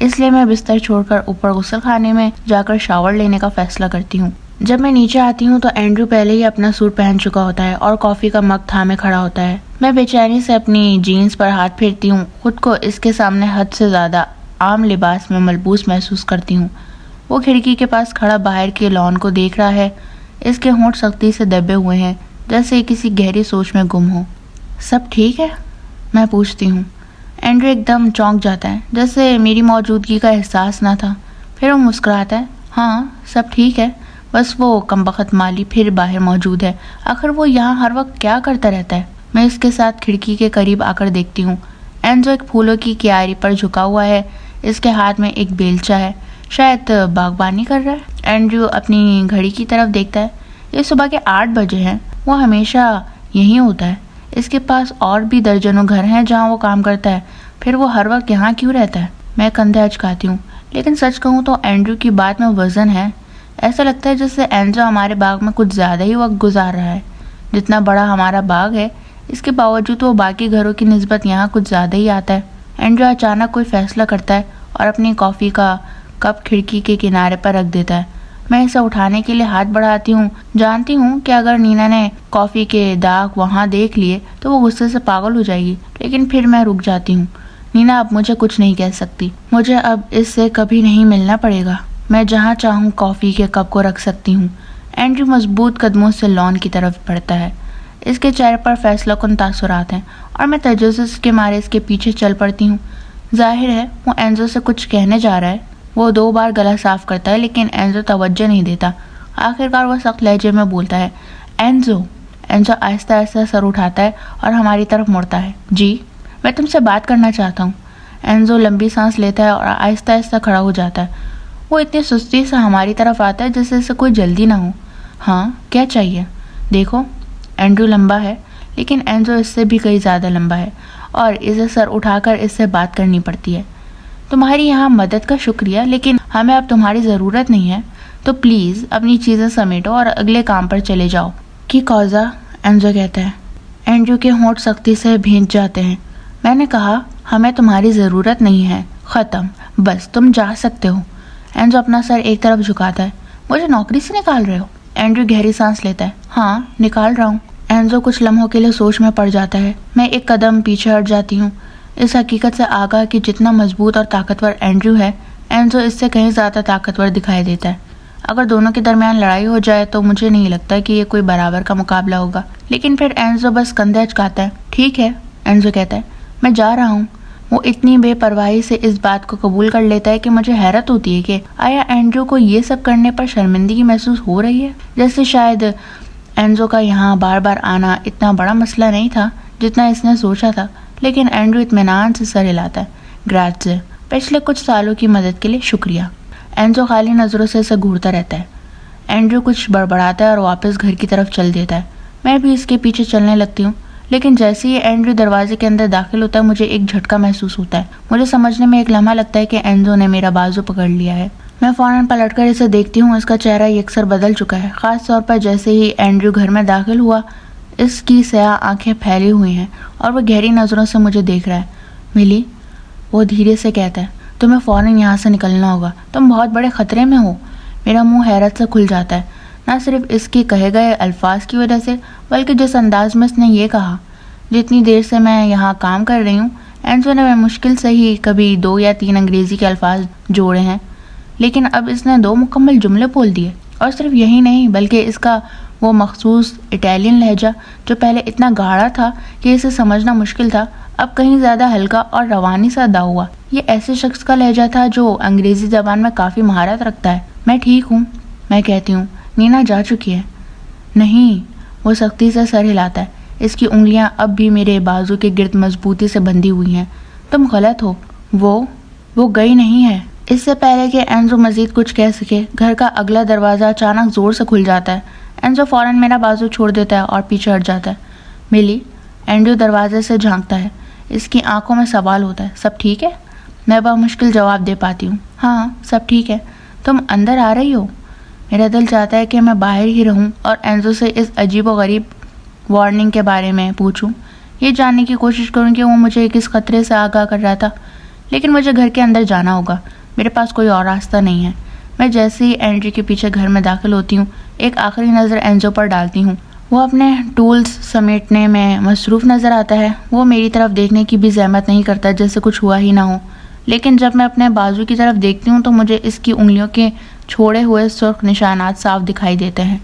اس لیے میں بستر چھوڑ کر اوپر غسل خانے میں جا کر شاور لینے کا فیصلہ کرتی ہوں۔ جب میں نیچے آتی ہوں تو اینڈریو پہلے ہی اپنا سوٹ پہن چکا ہوتا ہے اور کافی کا مگ تھامے کھڑا ہوتا ہے۔ میں بے چینی سے اپنی جینز پر ہاتھ پھیرتی ہوں، خود کو اس کے سامنے حد سے زیادہ عام لباس میں ملبوس محسوس کرتی ہوں۔ وہ کھڑکی کے پاس کھڑا باہر کے لان کو دیکھ رہا ہے، اس کے ہونٹ سختی سے دبے ہوئے ہیں جیسے کسی گہری سوچ میں گم ہو۔ سب ٹھیک ہے؟ میں پوچھتی ہوں۔ اینڈریو ایک دم چونک جاتا ہے، جیسے میری موجودگی کا احساس نہ تھا۔ پھر وہ مسکراتا ہے، ہاں سب ٹھیک ہے، بس وہ کمبخت مالی پھر باہر موجود ہے، آخر وہ یہاں ہر وقت کیا کرتا رہتا ہے۔ میں اس کے ساتھ کھڑکی کے قریب آ کر دیکھتی ہوں۔ اینزو ایک پھولوں کی کیاری پر جھکا ہوا ہے، اس کے ہاتھ میں ایک بیلچہ ہے، شاید باغبانی کر رہا ہے۔ اینڈریو اپنی گھڑی کی طرف دیکھتا ہے، یہ صبح کے 8 بجے ہیں، وہ ہمیشہ یہیں ہوتا ہے۔ اس کے پاس اور بھی درجنوں گھر ہیں جہاں وہ کام کرتا ہے، پھر وہ ہر وقت یہاں کیوں رہتا ہے؟ میں کندھے اچکاتی ہوں، لیکن سچ کہوں تو اینڈریو کی بات میں وزن ہے۔ ایسا لگتا ہے جیسے اینزو ہمارے باغ میں کچھ زیادہ ہی وقت گزار رہا ہے۔ جتنا بڑا ہمارا باغ ہے، اس کے باوجود وہ باقی گھروں کی نسبت یہاں کچھ زیادہ ہی آتا ہے۔ اینڈریو اچانک کوئی فیصلہ کرتا ہے اور اپنی کافی کا کپ کھڑکی کے کنارے پر رکھ دیتا ہے۔ میں اسے اٹھانے کے لیے ہاتھ بڑھاتی ہوں، جانتی ہوں کہ اگر نینا نے کافی کے داغ وہاں دیکھ لیے تو وہ غصے سے پاگل ہو جائے گی، لیکن پھر میں رک جاتی ہوں۔ نینا اب مجھے کچھ نہیں کہہ سکتی، مجھے اب اس سے کبھی نہیں ملنا پڑے گا، میں جہاں چاہوں کافی کے کپ کو رکھ سکتی ہوں۔ اینڈریو مضبوط قدموں سے لان کی طرف بڑھتا ہے، اس کے چہرے پر فیصلہ کن تاثرات ہیں اور میں تجسس کے مارے اس کے پیچھے چل پڑتی ہوں۔ ظاہر ہے وہ اینزو سے کچھ کہنے جا رہا ہے۔ وہ 2 بار گلا صاف کرتا ہے لیکن اینزو توجہ نہیں دیتا۔ آخرکار وہ سخت لہجے میں بولتا ہے، اینزو۔ اینزو آہستہ آہستہ سر اٹھاتا ہے اور ہماری طرف مڑتا ہے۔ جی، میں تم سے بات کرنا چاہتا ہوں۔ اینزو لمبی سانس لیتا ہے اور آہستہ آہستہ کھڑا ہو جاتا ہے۔ وہ اتنی سستی سے ہماری طرف آتا ہے جیسے اسے کوئی جلدی نہ ہو۔ ہاں کیا چاہیے؟ دیکھو، اینڈریو لمبا ہے لیکن اینزو اس سے بھی کئی زیادہ لمبا ہے اور اسے سر اٹھا کر اس سے بات کرنی پڑتی ہے۔ تمہاری یہاں مدد کا شکریہ، لیکن ہمیں اب تمہاری ضرورت نہیں ہے، تو پلیز اپنی چیزیں سمیٹو اور اگلے کام پر چلے جاؤ۔ کی کوزا، اینزو کہتا ہے۔ اینڈریو کے ہونٹ سختی سے بھینج جاتے ہیں۔ میں نے کہا ہمیں تمہاری ضرورت نہیں ہے، ختم، بس تم جا سکتے ہو۔ اینزو اپنا سر ایک طرف جھکاتا ہے۔ مجھے نوکری سے نکال رہے ہو؟ اینڈریو گہری سانس لیتا ہے۔ ہاں نکال رہا ہوں۔ اینزو کچھ لمحوں کے لیے سوچ میں پڑ جاتا ہے۔ میں ایک قدم پیچھے ہٹ جاتی ہوں، اس حقیقت سے آگاہ کہ جتنا مضبوط اور طاقتور اینڈریو ہے، اینزو اس سے کہیں زیادہ طاقتور دکھائی دیتا ہے۔ اگر دونوں کے درمیان لڑائی ہو جائے تو مجھے نہیں لگتا کہ یہ کوئی برابر کا مقابلہ ہوگا، لیکن پھر اینزو بس کندھے اچکاتا ہے۔ ٹھیک ہے، اینزو کہتا ہے، میں جا رہا ہوں۔ وہ اتنی بے پرواہی سے اس بات کو قبول کر لیتا ہے کہ مجھے حیرت ہوتی ہے کہ آیا اینڈریو کو یہ سب کرنے پر شرمندگی محسوس ہو رہی ہے؟ جیسے شاید اینزو کا یہاں بار بار آنا اتنا بڑا مسئلہ نہیں تھا جتنا اس نے سوچا تھا۔ لیکن اینڈریو اطمینان سے سر ہلاتا ہے۔ گریٹزے، پچھلے کچھ سالوں کی مدد کے لیے شکریہ۔ اینزو خالی نظروں سے اسے گھورتا رہتا ہے۔ اینڈریو کچھ بڑبڑاتا ہے اور واپس گھر کی طرف چل دیتا ہے۔ میں بھی اس کے پیچھے چلنے لگتی ہوں، لیکن جیسے ہی اینڈریو دروازے کے اندر داخل ہوتا ہے مجھے ایک جھٹکا محسوس ہوتا ہے۔ مجھے سمجھنے میں ایک لمحہ لگتا ہے کہ اینزو نے میرا بازو پکڑ لیا ہے۔ میں فوراً پلٹ کر اسے دیکھتی ہوں، اس کا چہرہ یکسر بدل چکا ہے، خاص طور پر جیسے ہی اینڈریو گھر میں داخل ہوا۔ اس کی سیاہ آنکھیں پھیلی ہوئی ہیں اور وہ گہری نظروں سے مجھے دیکھ رہا ہے۔ ملی، وہ دھیرے سے کہتا ہے، تمہیں فوراً یہاں سے نکلنا ہوگا، تم بہت بڑے خطرے میں ہو۔ میرا منہ حیرت سے کھل جاتا ہے، نہ صرف اس کے کہے گئے الفاظ کی وجہ سے بلکہ جس انداز میں اس نے یہ کہا۔ جتنی دیر سے میں یہاں کام کر رہی ہوں، اینزو نے مشکل سے ہی کبھی 2 یا 3 انگریزی کے الفاظ جوڑے ہیں، لیکن اب اس نے 2 مکمل جملے بول دیے۔ اور صرف یہی نہیں بلکہ اس کا وہ مخصوص اٹیلین لہجہ جو پہلے اتنا گاڑھا تھا کہ اسے سمجھنا مشکل تھا، اب کہیں زیادہ ہلکا اور روانی سا ادا ہوا۔ یہ ایسے شخص کا لہجہ تھا جو انگریزی زبان میں کافی مہارت رکھتا ہے۔ میں ٹھیک ہوں، میں کہتی ہوں، نینا جا چکی ہے۔ نہیں، وہ سختی سے سر ہلاتا ہے، اس کی انگلیاں اب بھی میرے بازو کے گرد مضبوطی سے بندھی ہوئی ہیں۔ تم غلط ہو، وہ گئی نہیں ہے۔ اس سے پہلے کہ اینزو مزید کچھ کہہ سکے، گھر کا اگلا دروازہ اچانک زور سے کھل جاتا ہے۔ اینزو فوراً میرا بازو چھوڑ دیتا ہے اور پیچھے ہٹ جاتا ہے۔ ملی، اینڈریو دروازے سے جھانکتا ہے، اس کی آنکھوں میں سوال ہوتا ہے، سب ٹھیک ہے؟ میں بمشکل جواب دے پاتی ہوں، ہاں سب ٹھیک ہے۔ تم اندر آ رہی ہو؟ میرا دل چاہتا ہے کہ میں باہر ہی رہوں اور اینزو سے اس عجیب و غریب وارننگ کے بارے میں پوچھوں، یہ جاننے کی کوشش کروں کہ وہ مجھے کس خطرے سے آگاہ کر رہا تھا، لیکن مجھے گھر کے اندر جانا ہوگا، میرے پاس کوئی اور راستہ نہیں ہے۔ میں جیسے ہی اینڈریو کے پیچھے گھر میں داخل ہوتی ہوں، ایک آخری نظر اینزو پر ڈالتی ہوں۔ وہ اپنے ٹولز سمیٹنے میں مصروف نظر آتا ہے۔ وہ میری طرف دیکھنے کی بھی زحمت نہیں کرتا جیسے کچھ ہوا ہی نہ ہو، لیکن جب میں اپنے بازو کی طرف دیکھتی ہوں تو مجھے اس کی انگلیوں کے چھوڑے ہوئے سرخ نشانات صاف دکھائی دیتے ہیں۔